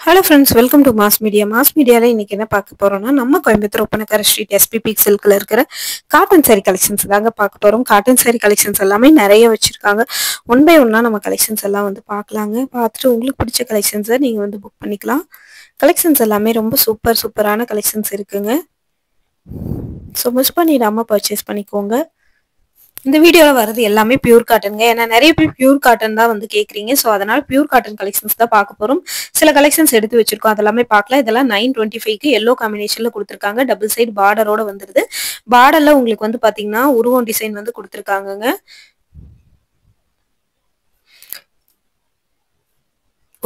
Hello friends, welcome to Mass Media. Mass Media ல இன்னைக்கு என்ன பார்க்க போறோம்னா நம்ம கோயம்புத்தூர் ஒப்பனக்கார ஸ்ட்ரீட் எஸ்பிபி சில்க்ல இருக்கிற காட்டன் saree கலெக்ஷன்ஸ் தாங்க பார்க்க போறோம். காட்டன் saree கலெக்ஷன்ஸ் எல்லாமே நிறைய வச்சிருக்காங்க. ஒன் பை ஒன்னா நம்ம கலெக்ஷன்ஸ் எல்லாம் வந்து பார்க்கலாங்க. பார்த்துட்டு உங்களுக்கு பிடிச்ச கலெக்ஷன்ஸை நீங்க வந்து புக் பண்ணிக்கலாம். கலெக்ஷன்ஸ் எல்லாமே ரொம்ப சூப்பரான கலெக்ஷன்ஸ் இருக்குங்க. ஸோ மிஸ் பண்ணிடாம பர்ச்சேஸ் பண்ணிக்கோங்க. இந்த வீடியோல வரது எல்லாமே பியூர் காட்டனுங்க. ஏன்னா நிறைய பேர் பியூர் காட்டன் தான் வந்து கேக்குறீங்க. ஸோ அதனால பியூர் காட்டன் கலெக்ஷன்ஸ் தான் பார்க்க போறோம். சில கலெக்ஷன்ஸ் எடுத்து வச்சிருக்கோம், அதெல்லாமே பார்க்கலாம். இதெல்லாம் 925க்கு எல்லோ காம்பினேஷன்ல கொடுத்துருக்காங்க. டபுள் சைடு பார்டரோட வந்துருது. பார்டர்ல உங்களுக்கு வந்து பாத்தீங்கன்னா உருவம் டிசைன் வந்து கொடுத்துருக்காங்கங்க.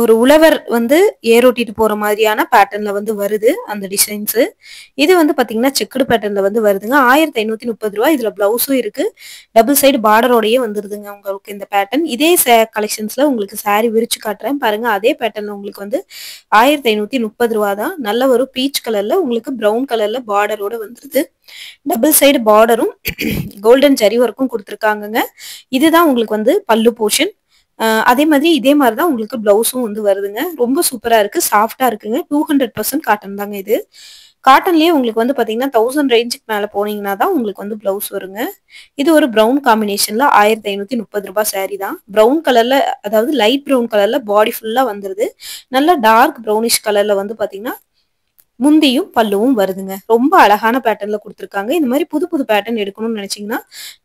ஒரு உழவர் வந்து ஏரோட்டிட்டு போற மாதிரியான பேட்டர்ன்ல வந்து வருது அந்த டிசைன்ஸ். இது வந்து பாத்தீங்கன்னா செக்குடு பேட்டர்ன்ல வந்து வருதுங்க. 1530 ரூபாய். இதுல பிளவுஸும் இருக்கு. டபுள் சைடு பார்டரோடயே வந்துருதுங்க உங்களுக்கு இந்த பேட்டர்ன். இதே கலெக்ஷன்ஸ்ல உங்களுக்கு saree விரிச்சு காட்டுறேன் பாருங்க. அதே பேட்டர்ன்ல உங்களுக்கு வந்து 1530 ரூபாய் தான். நல்ல ஒரு பீச் கலர்ல உங்களுக்கு பிரவுன் கலர்ல பார்டரோட வந்துருது. டபுள் சைடு பார்டரும் கோல்டன் ஜரி ஒர்க்கும் கொடுத்துருக்காங்கங்க. இதுதான் உங்களுக்கு வந்து பல்லு போர்ஷன். அதே மாதிரி இதே மாதிரி தான் உங்களுக்கு பிளவுஸும் வந்து வருதுங்க. ரொம்ப சூப்பரா இருக்கு, சாஃப்டா இருக்குங்க. 200% காட்டன் தாங்க இது. காட்டன்லயே உங்களுக்கு வந்து பாத்தீங்கன்னா 1000 ரேஞ்சுக்கு மேல போனீங்கன்னா தான் உங்களுக்கு வந்து பிளவுஸ் வருங்க. இது ஒரு பிரவுன் காம்பினேஷன்ல 1530 ரூபாய் saree தான். பிரவுன் கலர்ல, அதாவது லைட் பிரவுன் கலர்ல பாடி ஃபுல்லா வந்துருது. நல்ல டார்க் பிரவுனிஷ் கலர்ல வந்து பாத்தீங்கன்னா முந்தியும் பல்லுவும் வருதுங்க. ரொம்ப அழகான பேட்டர்ன்ல கொடுத்துருக்காங்க. இந்த மாதிரி புது புது பேட்டர்ன் எடுக்கணும்னு நினைச்சீங்கன்னா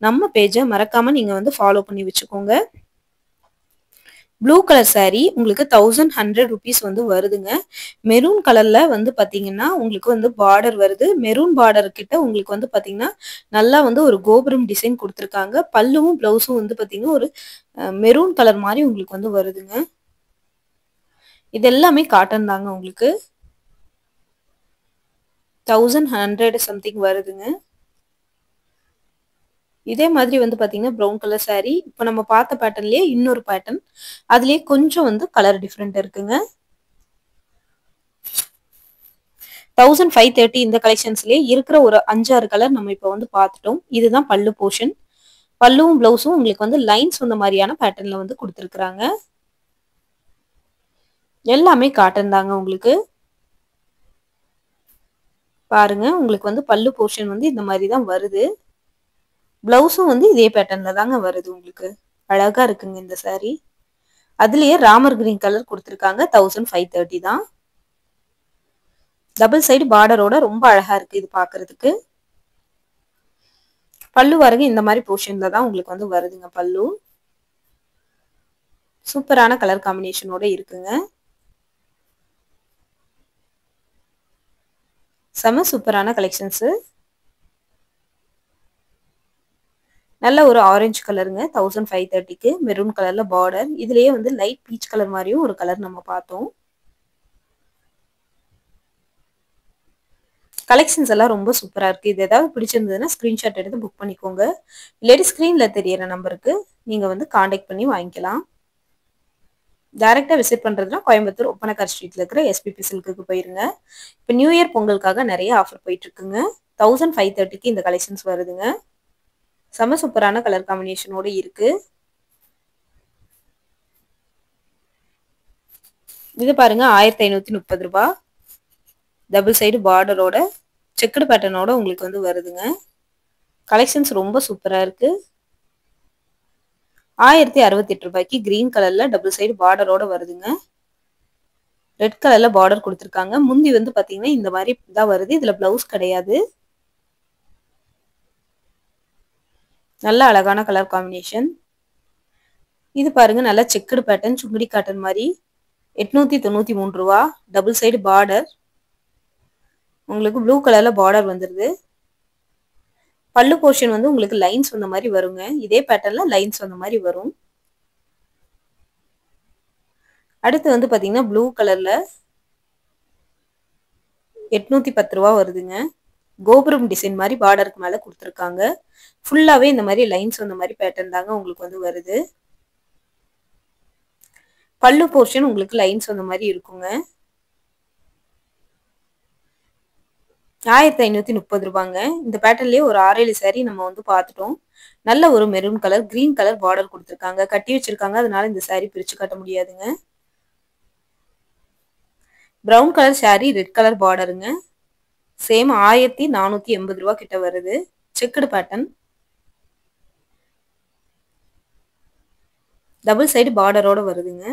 நம்ம பேஜை மறக்காம நீங்க வந்து ஃபாலோ பண்ணி வச்சுக்கோங்க. ப்ளூ கலர் saree உங்களுக்கு 1100 rupees வந்து வருதுங்க. மெரூன் கலர்ல வந்து பாத்தீங்கன்னா உங்களுக்கு வந்து பார்டர் வருது. மெரூன் பார்டர் கிட்ட உங்களுக்கு வந்து பாத்தீங்கன்னா நல்லா வந்து ஒரு கோபுரம் டிசைன் கொடுத்துருக்காங்க. பல்லுவும் பிளவுஸும் வந்து பாத்தீங்கன்னா ஒரு மெரூன் கலர் மாதிரி உங்களுக்கு வந்து வருதுங்க. இது எல்லாமே காட்டன் தாங்க. உங்களுக்கு 1100 சம்திங் வருதுங்க. இதே மாதிரி வந்து பாத்தீங்கன்னா பிரவுன் கலர் saree. இப்போ நம்ம பார்த்த பேட்டர்ன்லயே இன்னொரு பேட்டர்ன், அதுலயே கொஞ்சம் வந்து கலர் டிஃபரெண்ட் இருக்குங்க. 1530 இந்த கலெக்ஷன்ஸ்லயே இருக்கிற ஒரு 5-6 கலர் நம்ம இப்போ வந்து பார்த்துட்டோம். இதுதான் பல்லு போர்ஷன். பல்லுவும் பிளவுஸும் உங்களுக்கு வந்து லைன்ஸ் வந்த மாதிரியான பேட்டர்ன்ல வந்து கொடுத்துருக்காங்க. எல்லாமே காட்டன் தாங்க. உங்களுக்கு பாருங்க, உங்களுக்கு வந்து பல்லு போர்ஷன் வந்து இந்த மாதிரி தான் வருது. பிளவுஸும் வந்து இதே பேட்டர்ன்ல தாங்க வருது. உங்களுக்கு அழகா இருக்குங்க இந்த saree. அதுலயே ராமர் கிரீன் கலர் கொடுத்துருக்காங்க. 1530 தான். டபுள் சைடு பார்டரோட ரொம்ப அழகா இருக்கு இது பாக்குறதுக்கு. பல்லு பாருங்க, இந்த மாதிரி போர்ஷன்ல தான் உங்களுக்கு வந்து வருதுங்க பல்லு. சூப்பரான கலர் காம்பினேஷனோட இருக்குங்க. செம சூப்பரான கலெக்ஷன்ஸ். நல்ல ஒரு ஆரஞ்சு கலருங்க. 1530க்கு மெரூன் கலர்ல பார்டர். இதுலயே வந்து லைட் பீச் கலர் மாதிரியும் ஒரு கலர் நம்ம பார்த்தோம். கலெக்ஷன்ஸ் எல்லாம் ரொம்ப சூப்பரா இருக்கு. இது ஏதாவது பிடிச்சிருந்ததுன்னா ஸ்கிரீன்ஷாட் எடுத்து புக் பண்ணிக்கோங்க. இல்லாட்டி ஸ்கிரீன்ல தெரியற நம்பருக்கு நீங்க வந்து காண்டாக்ட் பண்ணி வாங்கிக்கலாம். டைரக்டா விசிட் பண்றதுனா கோயம்புத்தூர் ஒப்பனக்கார் ஸ்ட்ரீட்ல இருக்கிற எஸ்பிபி சில்க்குக்கு போயிருங்க. இப்போ நியூ இயர் பொங்கலுக்காக நிறைய ஆஃபர் போயிட்டு இருக்குங்க. 1530க்கு இந்த கலெக்ஷன்ஸ் வருதுங்க. செம சூப்பரான கலர் காம்பினேஷனோட இருக்கு. இது பாருங்க, 1530 ரூபாய். டபுள் சைடு பார்டரோட செக்குடு பேட்டர்னோட உங்களுக்கு வந்து வருதுங்க. கலெக்ஷன்ஸ் ரொம்ப சூப்பரா இருக்கு. 1068 ரூபாய்க்கு கிரீன் கலர்ல டபுள் சைடு பார்டரோட வருதுங்க. ரெட் கலர்ல பார்டர் கொடுத்துருக்காங்க. முந்தி வந்து பாத்தீங்கன்னா இந்த மாதிரி தான் வருது. இதுல பிளவுஸ் கிடையாது. நல்ல அழகான கலர் காம்பினேஷன். இது பாருங்க, நல்ல செக்குடு பேட்டர்ன், சுங்குடி காட்டன் மாதிரி. 893 ரூபா. Double side border. உங்களுக்கு ப்ளூ கலர்ல பார்டர் வந்துருது. பல்லு போர்ஷன் வந்து உங்களுக்கு லைன்ஸ் வந்த மாதிரி வருங்க. இதே பேட்டர்ன்ல லைன்ஸ் வந்த மாதிரி வரும். அடுத்து வந்து பாத்தீங்கன்னா ப்ளூ கலர்ல 810 ரூபா வருதுங்க. கோபுரம் டிசைன் மாதிரி பார்டருக்கு மேல கொடுத்துருக்காங்க. ஃபுல்லாவே இந்த மாதிரி லைன்ஸ் வந்த மாதிரி பேட்டர்ன் தாங்க உங்களுக்கு வந்து வருது. பல்லு போர்ஷன் உங்களுக்கு லைன்ஸ் வந்த மாதிரி இருக்குங்க. 1530 ரூபாங்க. இந்த பேட்டர்ன்லயே ஒரு 6-7 saree நம்ம வந்து பார்த்துட்டோம். நல்ல ஒரு maroon colour, green colour border கொடுத்துருக்காங்க. கட்டி வச்சிருக்காங்க, அதனால இந்த saree பிரிச்சு காட்ட முடியாதுங்க. Brown colour saree red colour பார்டருங்க. சேம் 1480 ரூபா கிட்ட வருது. Checked pattern. டபுள் சைடு பார்டரோட வருதுங்க.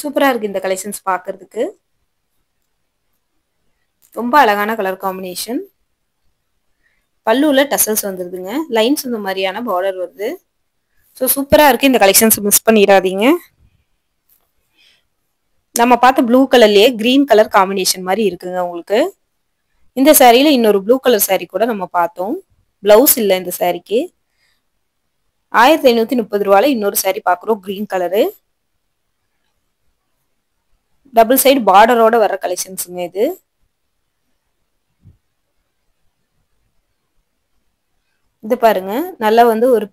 சூப்பரா இருக்கு இந்த கலெக்ஷன்ஸ் பார்க்கிறதுக்கு. ரொம்ப அழகான கலர் காம்பினேஷன். பல்லுல டசல்ஸ் வந்துருதுங்க. லைன்ஸ் இந்த மாதிரியான பார்டர் வருது. ஸோ சூப்பரா இருக்கு இந்த கலெக்ஷன்ஸ் மிஸ் பண்ணிடாதீங்க. நம்ம பார்த்த ப்ளூ கலர்லயே கிரீன் கலர் காம்பினேஷன் மாதிரி இருக்குங்க உங்களுக்கு. இந்த சாரியில இன்னொரு ப்ளூ கலர் saree கூட நம்ம பார்த்தோம். பிளவுஸ் இல்ல இந்த சாரிக்கு. 1530 ரூபாயில இன்னொரு saree பார்க்குறோம் கிரீன் கலரு. டபுள் சைடு பார்டரோட வர கலெக்ஷன்ஸுங்க இது. இது பாருங்க நல்லா வந்து ஒரு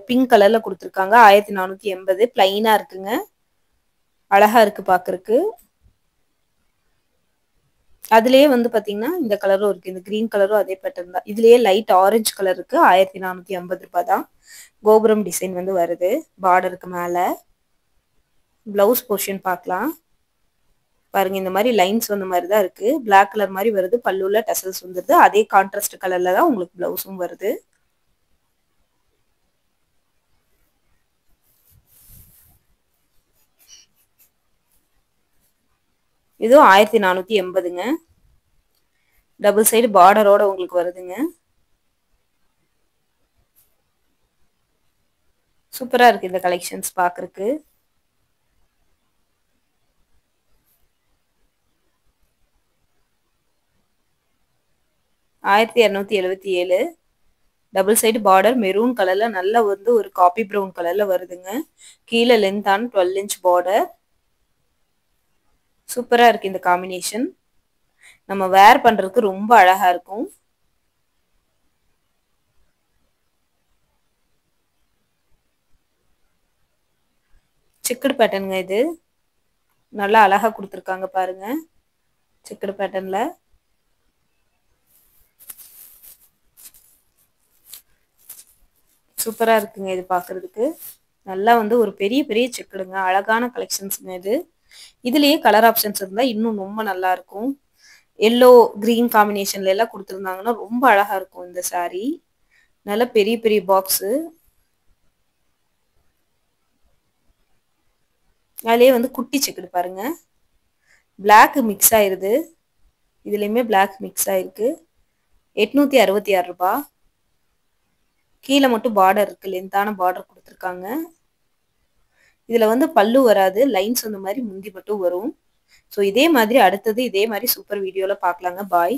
பிங்க் கலர்ல கொடுத்துருக்காங்க. 1480 பிளைனா இருக்குங்க. அழகா இருக்கு பாக்குறதுக்கு. அதுலயே வந்து பாத்தீங்கன்னா இந்த கலரும் இருக்கு. இந்த கிரீன் கலரும் அதே பேட்டர்ன் தான். இதுலயே லைட் ஆரஞ்சு கலர் இருக்கு. 1450 ரூபாய் தான். கோபுரம் டிசைன் வந்து வருது பார்டருக்கு மேல. பிளவுஸ் போர்ஷன் பார்க்கலாம். பாருங்க இந்த மாதிரி லைன்ஸ் வந்த மாதிரி தான் இருக்கு. பிளாக் கலர் மாதிரி வருது. பல்லுல டசல்ஸ் வந்துருது. அதே கான்ட்ராஸ்ட் கலர்ல தான் உங்களுக்கு பிளவுஸும் வருது. இதுவும் 1480ங்க. டபுள் சைடு பார்டரோட உங்களுக்கு வருதுங்க. சூப்பரா இருக்கு இந்த கலெக்ஷன்ஸ் பார்க்கிறதுக்கு. $1277. டபுள் சைடு பார்டர் மெரூன் கலர்ல நல்ல வந்து ஒரு காபி ப்ரௌன் கலர்ல வருதுங்க. கீழே லென்த்தான 12 இன்ச் பார்டர். சூப்பரா இருக்கு இந்த காம்பினேஷன். நம்ம வேர் பண்றதுக்கு ரொம்ப அழகா இருக்கும். செக்குடு பேட்டர்னுங்க இது. நல்லா அழகா கொடுத்துருக்காங்க பாருங்க. செக்குடு பேட்டர்ன்ல சூப்பரா இருக்குங்க இது பார்க்கிறதுக்கு. நல்லா வந்து ஒரு பெரிய பெரிய செக்குடுங்க. அழகான கலெக்ஷன்ஸ்ங்க இது. இதுலயே கலர் ஆப்ஷன்ஸ் இருந்தா இன்னும் ரொம்ப நல்லா இருக்கும். எல்லோ கிரீன் காம்பினேஷன்ல எல்லாம் கொடுத்துருந்தாங்கன்னா ரொம்ப அழகா இருக்கும் இந்த saree. நல்ல பெரிய பெரிய பாக்ஸ். அதுலயே வந்து குட்டி செக்குடு பாருங்க. பிளாக் மிக்ஸ் ஆயிருது. இதுலயுமே பிளாக் மிக்ஸ் ஆயிருக்கு. 866 ரூபாய். கீழே மட்டும் பார்டர் இருக்கு. லென்த்தான பார்டர் கொடுத்துருக்காங்க. இதுல வந்து பல்லு வராது. லைன்ஸ் அந்த மாதிரி முந்தி மட்டும் வரும். ஸோ இதே மாதிரி அடுத்தது இதே மாதிரி சூப்பர் வீடியோல பார்க்கலாங்க. பாய்.